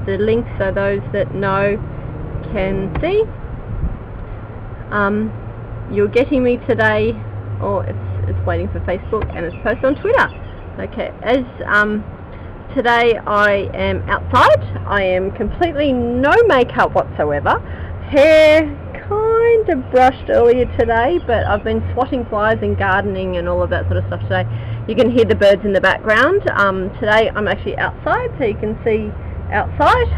the link so those that know can see. You're getting me today, or it's waiting for Facebook, and it's posted on Twitter. Okay, as today I am outside. I am completely no makeup whatsoever. Hair kind of brushed earlier today, but I've been swatting flies and gardening and all of that sort of stuff today. You can hear the birds in the background. Today I'm actually outside, so you can see outside.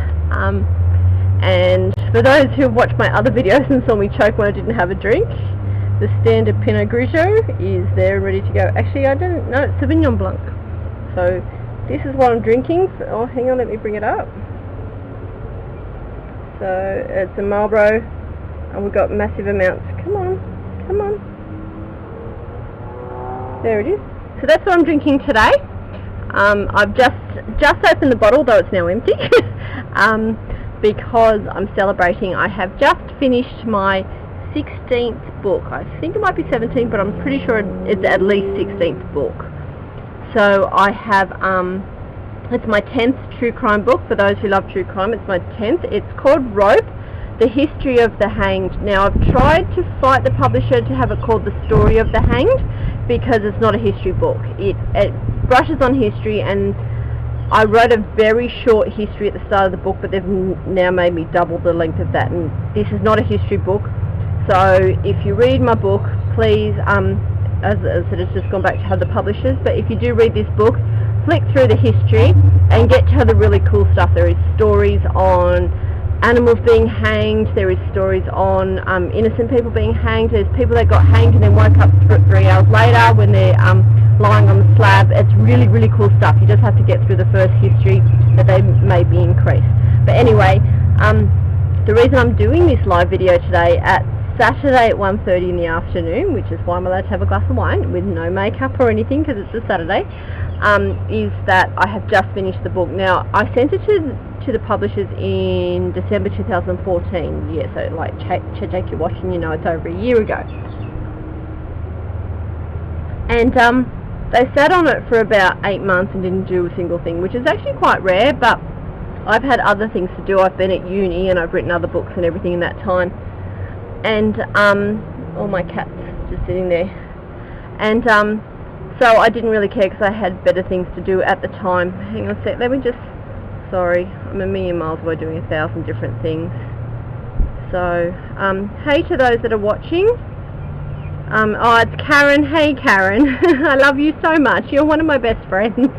And for those who watched my other videos and saw me choke when I didn't have a drink, the standard Pinot Grigio is there ready to go. Actually, I don't know, it's Sauvignon Blanc. So this is what I'm drinking. Oh, hang on, let me bring it up. So it's a Marlborough, and we've got massive amounts. Come on, come on. There it is. So that's what I'm drinking today. I've just opened the bottle, though it's now empty, because I'm celebrating. I have just finished my 16th book. I think it might be 17, but I'm pretty sure it's at least 16th book. So I have, it's my 10th true crime book. For those who love true crime, it's my 10th. It's called Rope, The History of the Hanged. Now, I've tried to fight the publisher to have it called The Story of the Hanged, because it's not a history book. It brushes on history, and I wrote a very short history at the start of the book, but they've now made me double the length of that, and this is not a history book. So if you read my book, please, as I said, it's just gone back to the publishers, but if you do read this book, flick through the history and get to the really cool stuff. There is stories on animals being hanged, there is stories on innocent people being hanged, there's people that got hanged and then woke up 3 hours later when they're lying on the slab. It's really, really cool stuff. You just have to get through the first history that they may be increased. But anyway, the reason I'm doing this live video today at Saturday at 1:30 in the afternoon, which is why I'm allowed to have a glass of wine with no makeup or anything because it's a Saturday, is that I have just finished the book. Now, I sent it to the publishers in December 2014. Yeah, so like check your watch and you know it's over a year ago. And they sat on it for about 8 months and didn't do a single thing, which is actually quite rare, but I've had other things to do. I've been at uni and I've written other books and everything in that time. And all my cats just sitting there. And so I didn't really care because I had better things to do at the time. Hang on a sec, let me just, sorry, I'm a million miles away doing 1,000 different things. So, hey to those that are watching. Oh, it's Karen. Hey Karen, I love you so much. You're one of my best friends.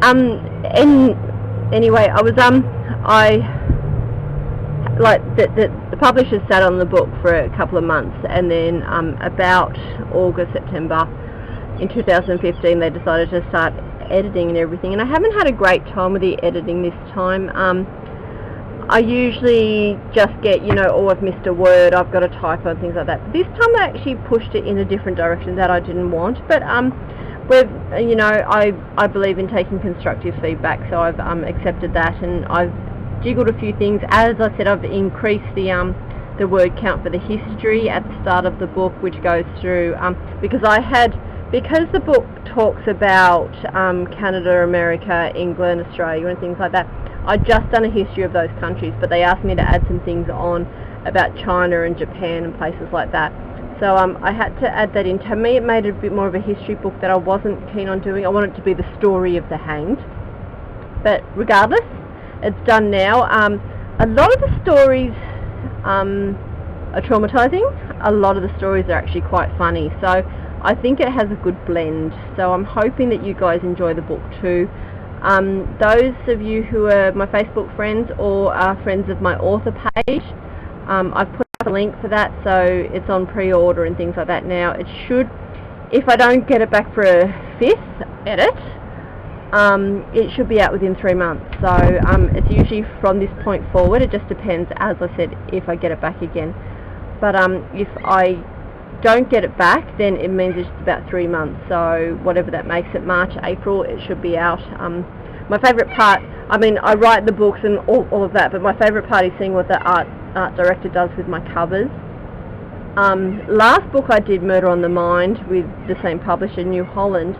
And anyway, I was like the publishers sat on the book for a couple of months, and then about August, September in 2015 they decided to start editing and everything, and I haven't had a great time with the editing this time. I usually just get, you know, oh, I've missed a word, I've got a typo and things like that. But this time they actually pushed it in a different direction that I didn't want, but you know, I believe in taking constructive feedback, so I've accepted that, and I've jiggled a few things. As I said, I've increased the word count for the history at the start of the book, which goes through, because the book talks about Canada, America, England, Australia and things like that. I'd just done a history of those countries, but they asked me to add some things on about China and Japan and places like that. So I had to add that in. To me, it made it a bit more of a history book that I wasn't keen on doing. I wanted it to be the story of the hanged. But regardless, it's done now. A lot of the stories are traumatizing. A lot of the stories are actually quite funny. So I think it has a good blend. So I'm hoping that you guys enjoy the book too. Those of you who are my Facebook friends or are friends of my author page, I've put up a link for that, so it's on pre-order and things like that now. It should, if I don't get it back for a 5th edit, it should be out within 3 months. So it's usually from this point forward. It just depends, as I said, if I get it back again. But if I don't get it back, then it means it's about 3 months. So whatever that makes it, March, April, it should be out. My favourite part, I mean, I write the books and all of that, but my favourite part is seeing what the art director does with my covers. Last book I did, Murder on the Mind, with the same publisher, New Holland.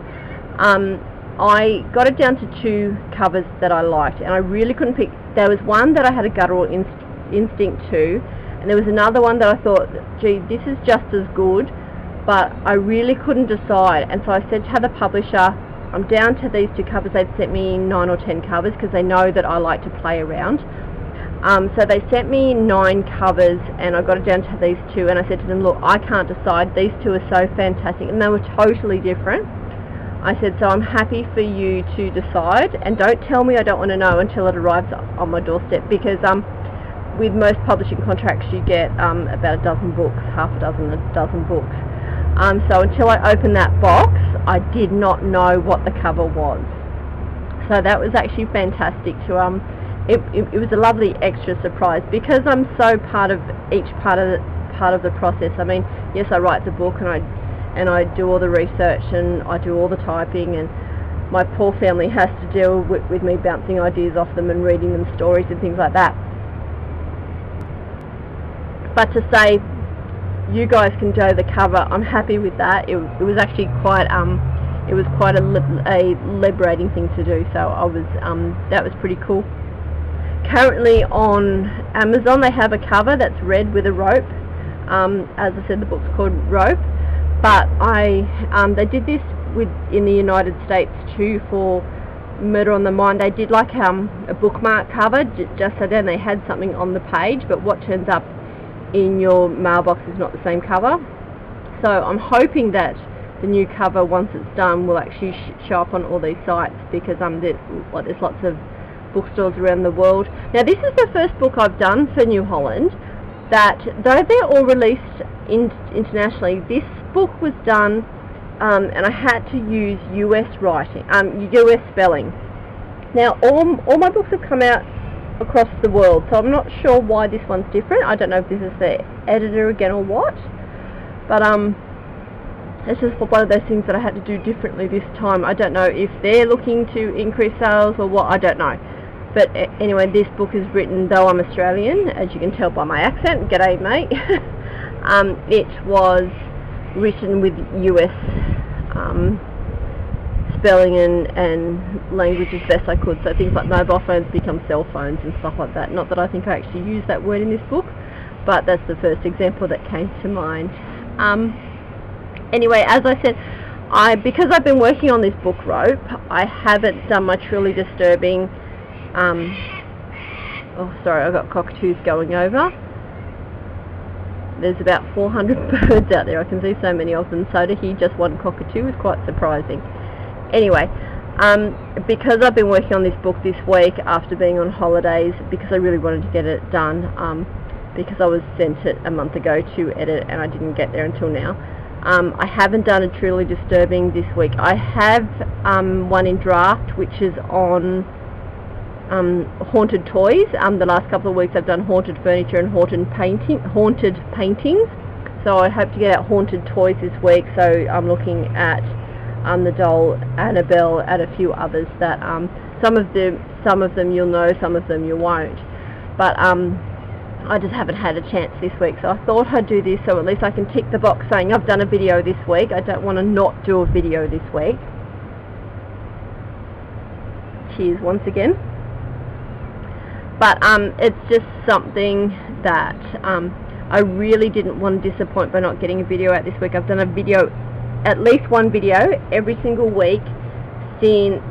I got it down to 2 covers that I liked, and I really couldn't pick. There was one that I had a guttural instinct to, and there was another one that I thought, gee, this is just as good, but I really couldn't decide. And so I said to the publisher, I'm down to these 2 covers. They'd sent me 9 or 10 covers because they know that I like to play around. So they sent me 9 covers, and I got it down to these 2, and I said to them, look, I can't decide. These 2 are so fantastic, and they were totally different. I said, so I'm happy for you to decide, and don't tell me I don't want to know until it arrives on my doorstep, because with most publishing contracts you get about a dozen books, half a dozen books. So until I opened that box, I did not know what the cover was. So that was actually fantastic to it was a lovely extra surprise, because I'm so part of each part of the process. I mean, yes, I write the book, and I do all the research, and I do all the typing, and my poor family has to deal with me bouncing ideas off them and reading them stories and things like that. But to say you guys can do the cover, I'm happy with that. It was actually quite a liberating thing to do. So I was that was pretty cool. Currently on Amazon they have a cover that's red with a rope. As I said, the book's called Rope. But they did this in the United States too for Murder on the Mind. They did like a bookmark cover, just so then they had something on the page, but what turns up in your mailbox is not the same cover. So I'm hoping that the new cover, once it's done, will actually show up on all these sites, because there's lots of bookstores around the world. Now this is the first book I've done for New Holland that, though they're all released internationally, this book was done and I had to use US writing, US spelling. Now all my books have come out across the world, so I'm not sure why this one's different. I don't know if this is the editor again or what, but it's just one of those things that I had to do differently this time. I don't know if they're looking to increase sales or what, I don't know. But anyway, this book is written, though I'm Australian, as you can tell by my accent, g'day mate, it was written with US spelling and language as best I could, so things like mobile phones become cell phones and stuff like that. Not that I think I actually use that word in this book, but that's the first example that came to mind. Anyway, as I said, because I've been working on this book, Rope, I haven't done my truly disturbing, oh sorry, I've got cockatoos going over. There's about 400 birds out there, I can see so many of them, so to hear just one cockatoo is quite surprising. Anyway, because I've been working on this book this week after being on holidays, because I really wanted to get it done, because I was sent it a month ago to edit and I didn't get there until now. I haven't done a truly disturbing this week. I have one in draft, which is on haunted toys. The last couple of weeks I've done haunted furniture and haunted paintings. So I hope to get out haunted toys this week. So I'm looking at the doll Annabelle and a few others that some of them you'll know, some of them you won't. But I just haven't had a chance this week, so I thought I'd do this so at least I can tick the box saying I've done a video this week. I don't want to not do a video this week. Cheers once again. But it's just something that I really didn't want to disappoint by not getting a video out this week. I've done a video, at least one video every single week since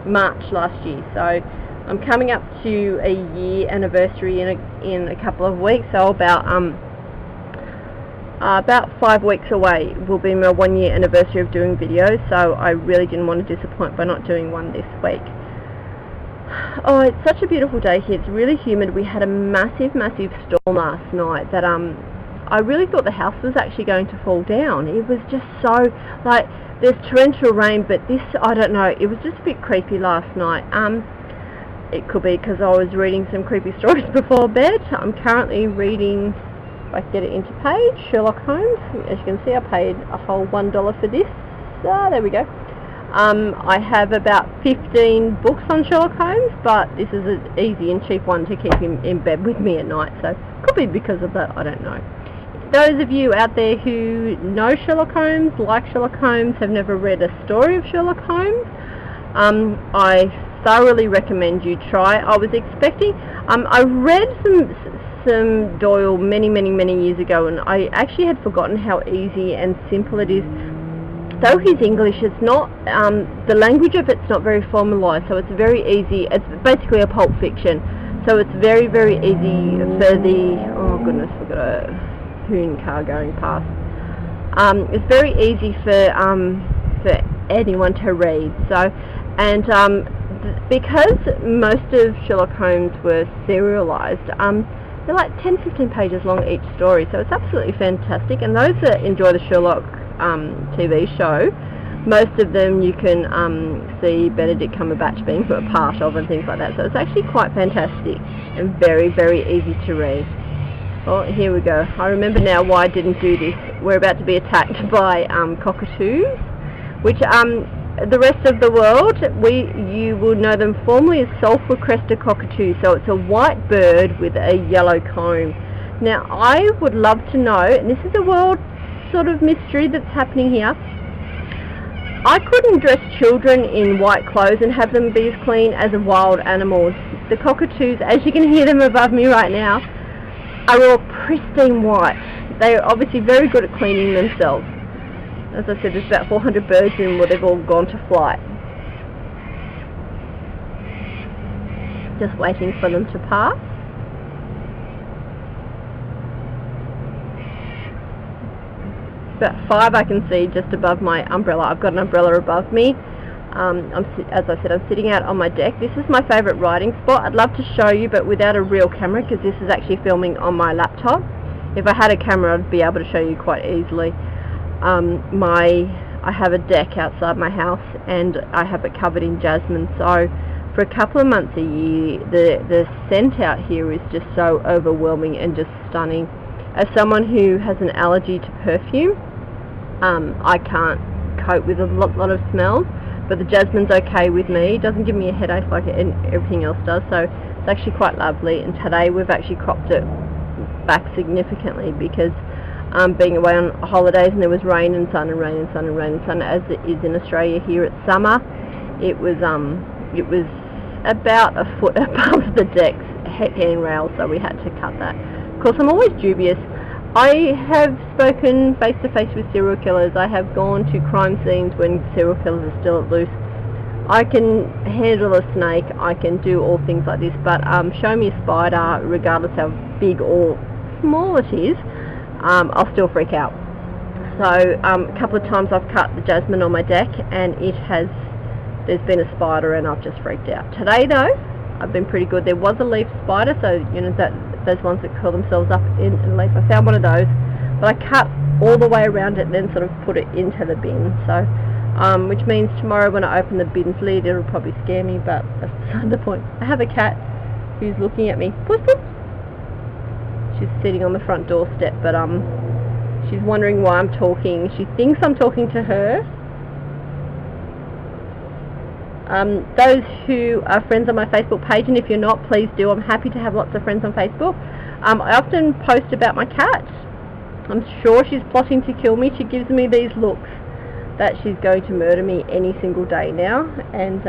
March last year, so I'm coming up to a year anniversary in a couple of weeks, so about 5 weeks away will be my 1 year anniversary of doing videos, so I really didn't want to disappoint by not doing one this week. Oh, it's such a beautiful day here. It's really humid. We had a massive storm last night that I really thought the house was actually going to fall down. It was just so, like, there's torrential rain, but this, I don't know, it was just a bit creepy last night. It could be because I was reading some creepy stories before bed. I'm currently reading, if I can get it into page, Sherlock Holmes. As you can see, I paid a whole $1 for this. There we go. I have about 15 books on Sherlock Holmes, but this is an easy and cheap one to keep him in bed with me at night, so could be because of that, I don't know. those of you out there who know Sherlock Holmes, like Sherlock Holmes, have never read a story of Sherlock Holmes, I thoroughly recommend you try. I was expecting, I read some Doyle many years ago, and I actually had forgotten how easy and simple it is. Though his English, it's not, the language of it's not very formalised, so it's very easy. It's basically a pulp fiction, so it's very easy for the, oh goodness, we've got a hoon car going past. It's very easy for anyone to read. So, and because most of Sherlock Holmes were serialised, they're like 10-15 pages long each story, so it's absolutely fantastic. And those that enjoy the Sherlock TV show, most of them you can see Benedict Cumberbatch being a part of and things like that, so it's actually quite fantastic and very easy to read. Oh, here we go. I remember now why I didn't do this. We're about to be attacked by cockatoos, which the rest of the world, you will know them formerly as sulphur-crested cockatoos. So it's a white bird with a yellow comb. Now I would love to know, and this is a world sort of mystery that's happening here, I couldn't dress children in white clothes and have them be as clean as wild animals. The cockatoos, as you can hear them above me right now, are all pristine white. They are obviously very good at cleaning themselves. As I said, there's about 400 birds in where they've all gone to flight. Just waiting for them to pass. About 5 I can see just above my umbrella. I've got an umbrella above me. As I said, I'm sitting out on my deck. This is my favourite writing spot. I'd love to show you, but without a real camera, because this is actually filming on my laptop. If I had a camera, I'd be able to show you quite easily. I have a deck outside my house, and I have it covered in jasmine. So for a couple of months a year, the scent out here is just so overwhelming and just stunning. As someone who has an allergy to perfume, I can't cope with a lot of smells, but the jasmine's okay with me. It doesn't give me a headache like everything else does, so it's actually quite lovely. And today we've actually cropped it back significantly because being away on holidays, and there was rain and sun and rain and sun and rain and sun, as it is in Australia here at summer. It was about a foot above the deck's handrail, so we had to cut that. Of course, I'm always dubious. I have spoken face to face with serial killers. I have gone to crime scenes when serial killers are still at loose. I can handle a snake, I can do all things like this, but show me a spider, regardless how big or small it is, I'll still freak out. So a couple of times I've cut the jasmine on my deck, and there's been a spider, and I've just freaked out. Today though, I've been pretty good. There was a leaf spider, so you know those ones that curl themselves up in a leaf. I found one of those, but I cut all the way around it and then sort of put it into the bin. So, which means tomorrow when I open the bin's lid, it'll probably scare me, but that's beside the point. I have a cat who's looking at me. Puss puss. She's sitting on the front doorstep, but she's wondering why I'm talking. She thinks I'm talking to her. Those who are friends on my Facebook page, and if you're not, please do. I'm happy to have lots of friends on Facebook. I often post about my cat. I'm sure she's plotting to kill me. She gives me these looks that she's going to murder me any single day now, and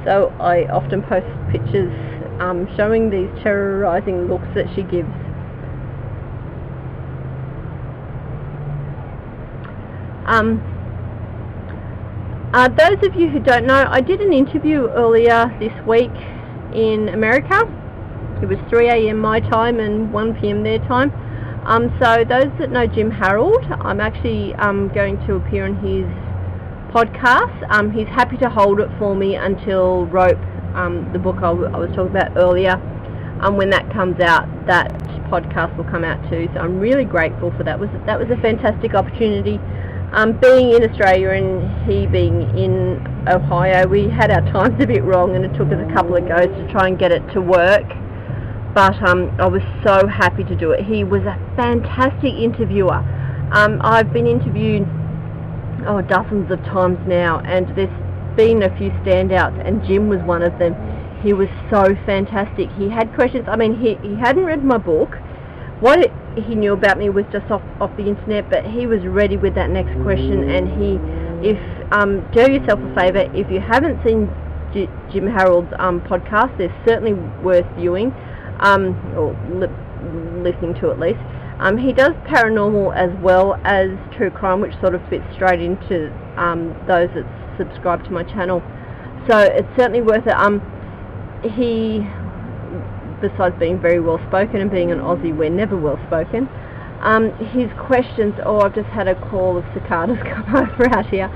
so I often post pictures showing these terrorizing looks that she gives. Those of you who don't know, I did an interview earlier this week in America. It was 3 AM my time and 1 PM their time. So those that know Jim Harold, I'm actually going to appear on his podcast. He's happy to hold it for me until Rope, the book I was talking about earlier, when that comes out, that podcast will come out too. So I'm really grateful for that. That was a fantastic opportunity. Being in Australia and he being in Ohio, we had our times a bit wrong, and it took us a couple of goes to try and get it to work. But I was so happy to do it. He was a fantastic interviewer. I've been interviewed dozens of times now, and there's been a few standouts, and Jim was one of them. He was so fantastic. He had questions. I mean, he hadn't read my book, what he knew about me was just off the internet, but he was ready with that next question. And do yourself a favour, if you haven't seen Jim Harold's podcast, they're certainly worth viewing, or listening to at least. He does paranormal as well as true crime, which sort of fits straight into those that subscribe to my channel. So it's certainly worth it. He, besides being very well spoken and being an Aussie, we're never well spoken. His questions, I've just had a call of cicadas come over out here.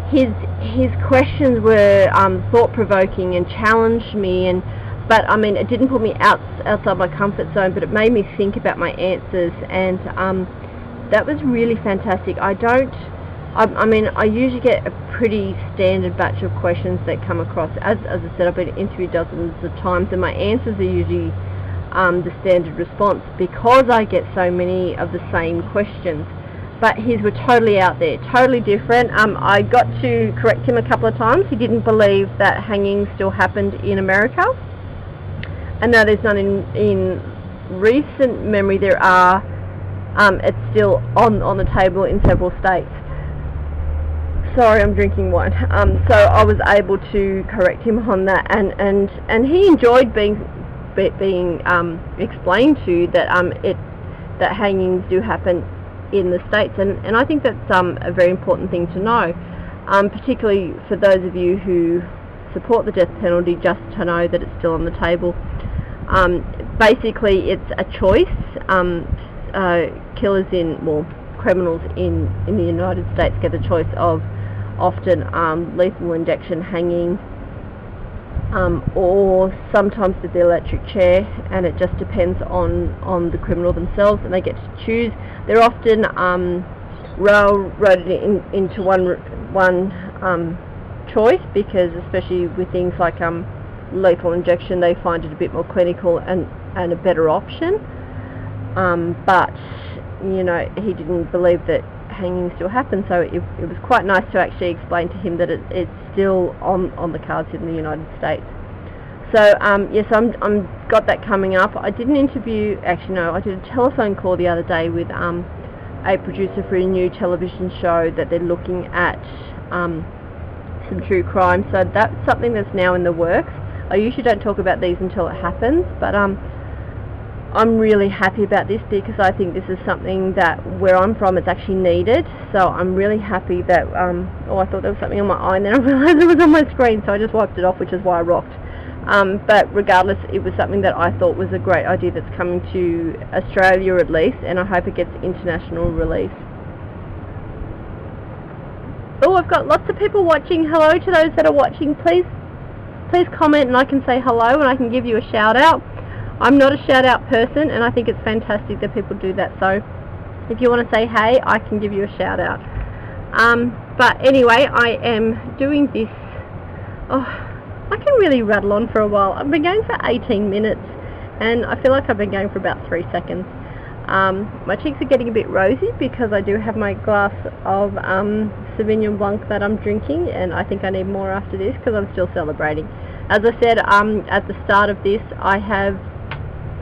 His questions were thought-provoking and challenged me, but I mean, it didn't put me outside my comfort zone, but it made me think about my answers, and that was really fantastic. I usually get a pretty standard batch of questions that come across. As I said, I've been interviewed dozens of times, and my answers are usually the standard response because I get so many of the same questions. But his were totally out there, totally different. I got to correct him a couple of times. He didn't believe that hanging still happened in America. And no, there's none in recent memory. There are. It's still on the table in several states. Sorry, I'm drinking wine. So I was able to correct him on that, and he enjoyed being explained to that hangings do happen in the States, and I think that's a very important thing to know, particularly for those of you who support the death penalty, just to know that it's still on the table. Basically, it's a choice. Criminals in the United States get the choice of often lethal injection, hanging, or sometimes with the electric chair, and it just depends on the criminal themselves, and they get to choose. They're often railroaded into one choice, because especially with things like lethal injection, they find it a bit more clinical and a better option. But you know, he didn't believe that hanging still happens, so it was quite nice to actually explain to him that it's still on the cards in the United States. So yes, I'm got that coming up. I did an interview, actually no, I did a telephone call the other day with a producer for a new television show that they're looking at some true crime. So that's something that's now in the works. I usually don't talk about these until it happens, but I'm really happy about this, because I think this is something that where I'm from it's actually needed. So I'm really happy that I thought there was something on my eye, and then I realised it was on my screen, so I just wiped it off, which is why I rocked. But regardless, it was something that I thought was a great idea that's coming to Australia at least, and I hope it gets international release. I've got lots of people watching. Hello to those that are watching. Please comment and I can say hello and I can give you a shout out. I'm not a shout out person, and I think it's fantastic that people do that, so if you want to say hey, I can give you a shout out. But anyway, I am doing this. I can really rattle on for a while. I've been going for 18 minutes and I feel like I've been going for about 3 seconds. My cheeks are getting a bit rosy because I do have my glass of Sauvignon Blanc that I'm drinking, and I think I need more after this because I'm still celebrating. As I said at the start of this, I have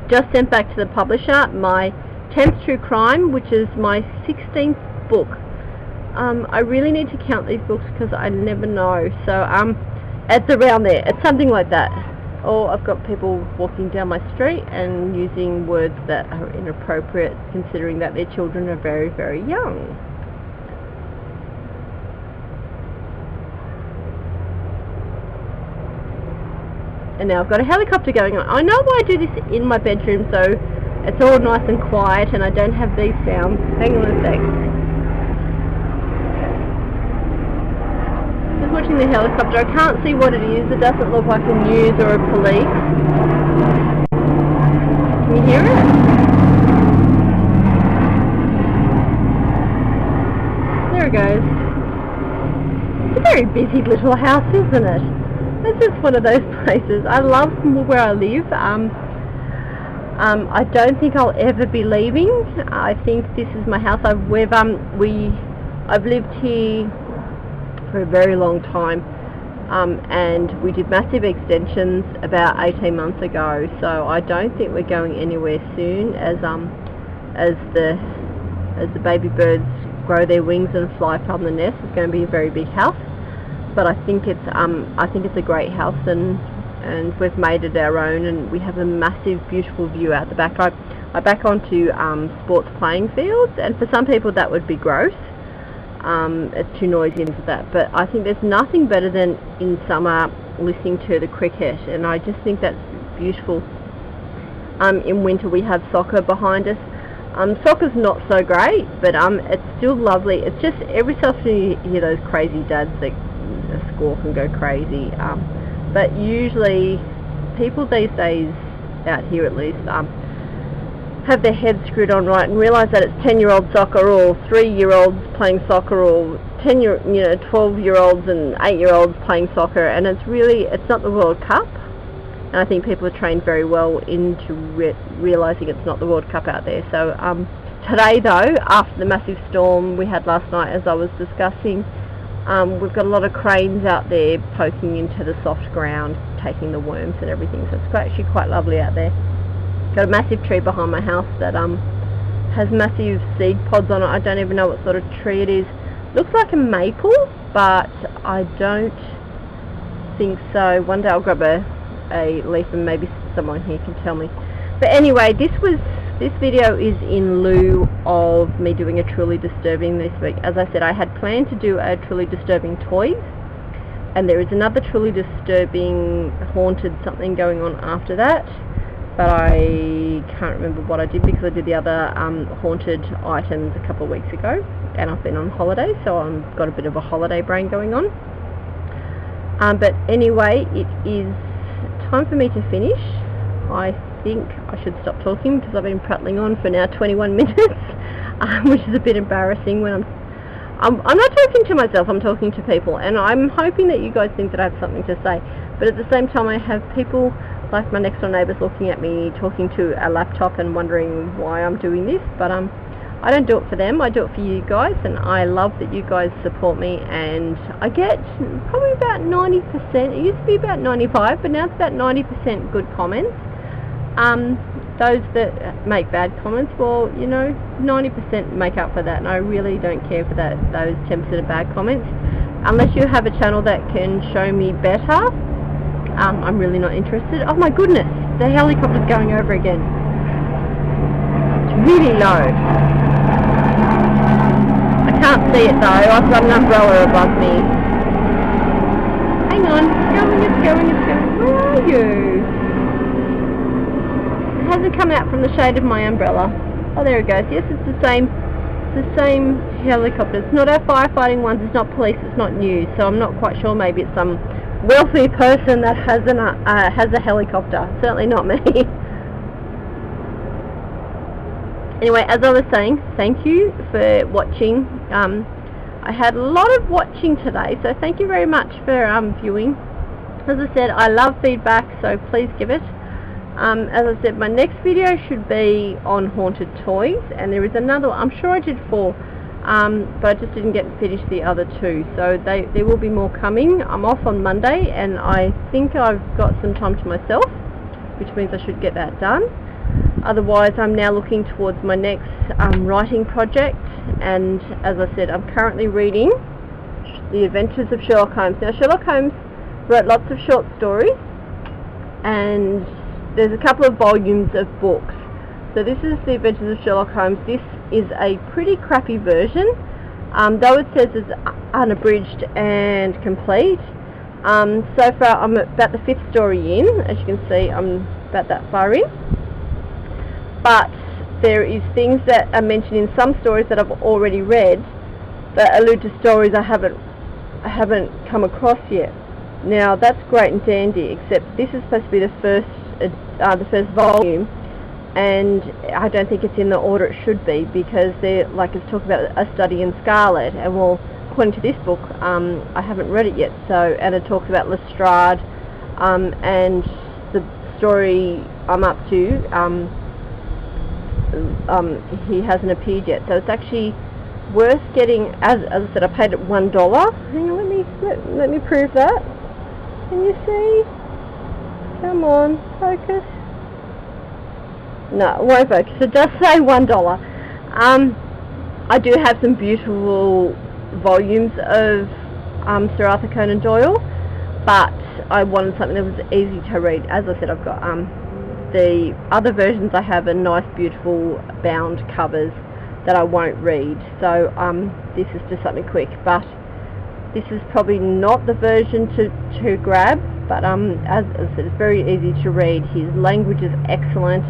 just sent back to the publisher my 10th true crime, which is my 16th book. I really need to count these books because I never know. So it's around there. It's something like that. Or I've got people walking down my street and using words that are inappropriate, considering that their children are very, very young. And now I've got a helicopter going on. I know why I do this in my bedroom, so it's all nice and quiet and I don't have these sounds. Hang on a sec. Just watching the helicopter. I can't see what it is. It doesn't look like a news or a police. Can you hear it? There it goes. It's a very busy little house, isn't it? It's just one of those places. I love where I live. I don't think I'll ever be leaving. I think this is my house. I've lived here for a very long time, and we did massive extensions about 18 months ago, so I don't think we're going anywhere soon as the baby birds grow their wings and fly from the nest. It's going to be a very big house, but I think it's a great house, and we've made it our own, and we have a massive beautiful view out the back. I back onto sports playing fields, and for some people that would be gross. It's too noisy for that, but I think there's nothing better than in summer listening to the cricket, and I just think that's beautiful. In winter we have soccer behind us. Soccer's not so great, but it's still lovely. It's just every so often you hear those crazy dads that squawk and go crazy, but usually people these days, out here at least, have their heads screwed on right and realise that it's 10-year-old soccer or 3-year-olds playing soccer, or 12-year-olds and 8-year-olds playing soccer, and it's not the World Cup. And I think people are trained very well into realising it's not the World Cup out there. So today though, after the massive storm we had last night, as I was discussing, we've got a lot of cranes out there poking into the soft ground, taking the worms and everything, so it's actually quite lovely out there. Got a massive tree behind my house that has massive seed pods on it. I don't even know what sort of tree it is. Looks like a maple, but I don't think so. One day I'll grab a leaf and maybe someone here can tell me. But anyway, this video is in lieu of me doing a Truly Disturbing this week. As I said, I had planned to do a Truly Disturbing toys, and there is another Truly Disturbing haunted something going on after that, but I can't remember what I did because I did the other haunted items a couple of weeks ago, and I've been on holiday, so I've got a bit of a holiday brain going on. But anyway, it is time for me to finish. I think I should stop talking because I've been prattling on for now 21 minutes, which is a bit embarrassing when I'm not talking to myself, I'm talking to people, and I'm hoping that you guys think that I have something to say, but at the same time I have people like my next door neighbours looking at me talking to a laptop and wondering why I'm doing this, but I don't do it for them, I do it for you guys, and I love that you guys support me, and I get probably about 90%, it used to be about 95, but now it's about 90% good comments. Those that make bad comments, well, 90% make up for that, and I really don't care for those 10% of bad comments. Unless you have a channel that can show me better, I'm really not interested. Oh my goodness, the helicopter's going over again. It's really low. I can't see it though, I've got an umbrella above me. Hang on, it's going. Where are you? It hasn't come out from the shade of my umbrella. Oh, there it goes. Yes, it's the same helicopter. It's not our firefighting ones, it's not police, it's not news, so I'm not quite sure. Maybe it's some wealthy person that has a helicopter. Certainly not me. Anyway, as I was saying, thank you for watching. I had a lot of watching today, so thank you very much for viewing. As I said, I love feedback, so please give it. As I said, my next video should be on haunted toys, and there is another one. I'm sure I did 4, but I just didn't get to finish the other 2, so there will be more coming. I'm off on Monday, and I think I've got some time to myself, which means I should get that done. Otherwise, I'm now looking towards my next writing project, and as I said, I'm currently reading The Adventures of Sherlock Holmes. Now, Sherlock Holmes wrote lots of short stories, and there's a couple of volumes of books. So this is The Adventures of Sherlock Holmes. This is a pretty crappy version, though it says it's unabridged and complete. So far I'm about the 5th story in. As you can see, I'm about that far in. But there is things that are mentioned in some stories that I've already read that allude to stories I haven't come across yet. Now that's great and dandy, except this is supposed to be the first volume, and I don't think it's in the order it should be, because it's talking about a study in Scarlet, and well, according to this book, I haven't read it yet. So, and it talks about Lestrade, and the story I'm up to, he hasn't appeared yet, so it's actually worth getting. As I said, I paid it $1. Hang on, let me prove that. Can you see? Come on, focus. No, it won't focus. It does say $1. I do have some beautiful volumes of Sir Arthur Conan Doyle, but I wanted something that was easy to read. As I said, I've got the other versions I have are nice, beautiful bound covers that I won't read. So this is just something quick, but this is probably not the version to grab. But as I said, it's very easy to read. His language is excellent.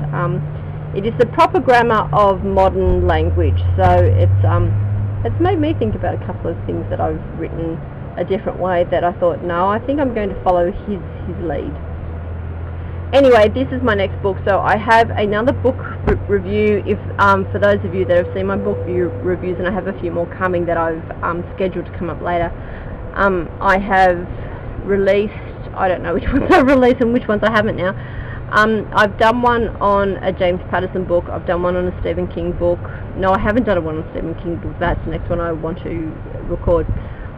It is the proper grammar of modern language. So it's made me think about a couple of things that I've written a different way that I thought, no, I think I'm going to follow his lead. Anyway, this is my next book. So I have another book review. If for those of you that have seen my book reviews, and I have a few more coming that I've scheduled to come up later. I have released, I don't know which ones I've released and which ones I haven't now. I've done one on a James Patterson book. I've done one on a Stephen King book. No, I haven't done one on a Stephen King book. That's the next one I want to record.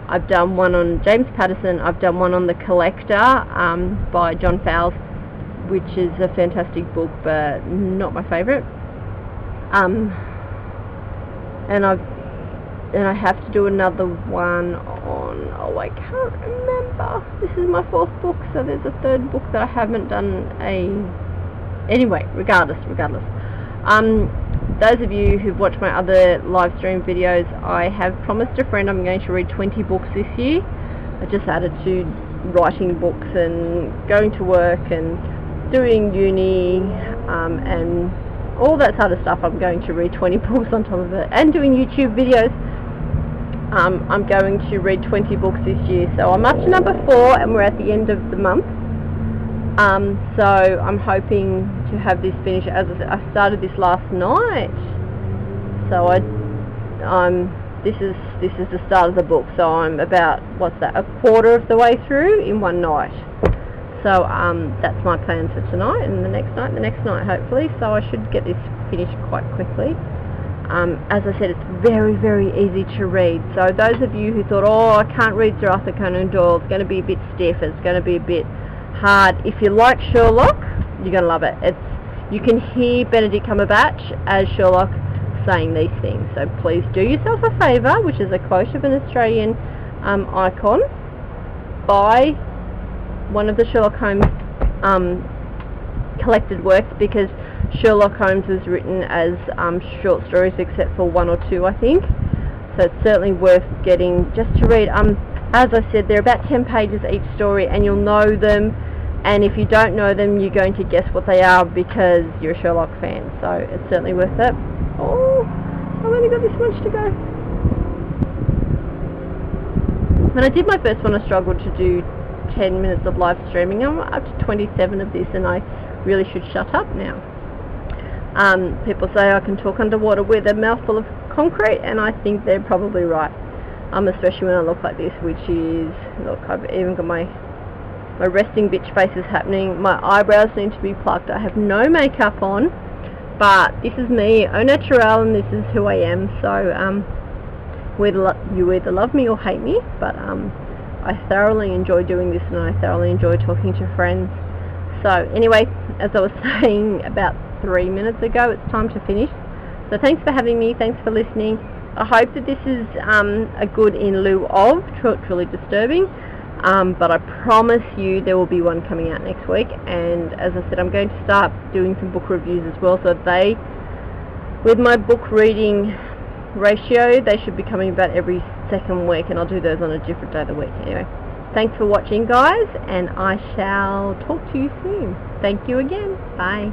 I've done one on James Patterson. I've done one on The Collector by John Fowles, which is a fantastic book, but not my favourite. And I have to do another one on, oh, I can't remember. This is my 4th book, so there's a 3rd book that I haven't done anyway, regardless. Those of you who've watched my other live stream videos, I have promised a friend I'm going to read 20 books this year. I just added to writing books and going to work and doing uni and all that sort of stuff. I'm going to read 20 books on top of it, and doing YouTube videos. I'm going to read 20 books this year, so I'm up to number 4 and we're at the end of the month. So I'm hoping to have this finished. As I said, I started this last night, so this is the start of the book, so I'm about, what's that, a quarter of the way through in one night. So that's my plans for tonight and the next night hopefully, so I should get this finished quite quickly. As I said, it's very, very easy to read. So those of you who thought, oh, I can't read Sir Arthur Conan Doyle, it's going to be a bit stiff, it's going to be a bit hard. If you like Sherlock, you're going to love it. You can hear Benedict Cumberbatch as Sherlock saying these things. So please do yourself a favour, which is a quote of an Australian icon, buy one of the Sherlock Holmes collected works, because Sherlock Holmes was written as short stories except for 1 or 2, I think. So it's certainly worth getting just to read. As I said, they're about 10 pages each story, and you'll know them, and if you don't know them, you're going to guess what they are because you're a Sherlock fan. So it's certainly worth it. Oh, I've only got this much to go. When I did my first one, I struggled to do 10 minutes of live streaming. I'm up to 27 of this, and I really should shut up now. People say I can talk underwater with a mouthful of concrete, and I think they're probably right. Especially when I look like this, which is, look, I've even got my resting bitch face is happening. My eyebrows need to be plucked. I have no makeup on, but this is me, au naturel, and this is who I am. So you either love me or hate me, but I thoroughly enjoy doing this, and I thoroughly enjoy talking to friends. So anyway, as I was saying about 3 minutes ago, it's time to finish. So thanks for having me, thanks for listening. I hope that this is a good in lieu of Truly Disturbing, but I promise you there will be one coming out next week. And as I said, I'm going to start doing some book reviews as well, so with my book reading ratio, they should be coming about every 2nd week, and I'll do those on a different day of the week. Anyway, thanks for watching, guys, and I shall talk to you soon. Thank you again. Bye.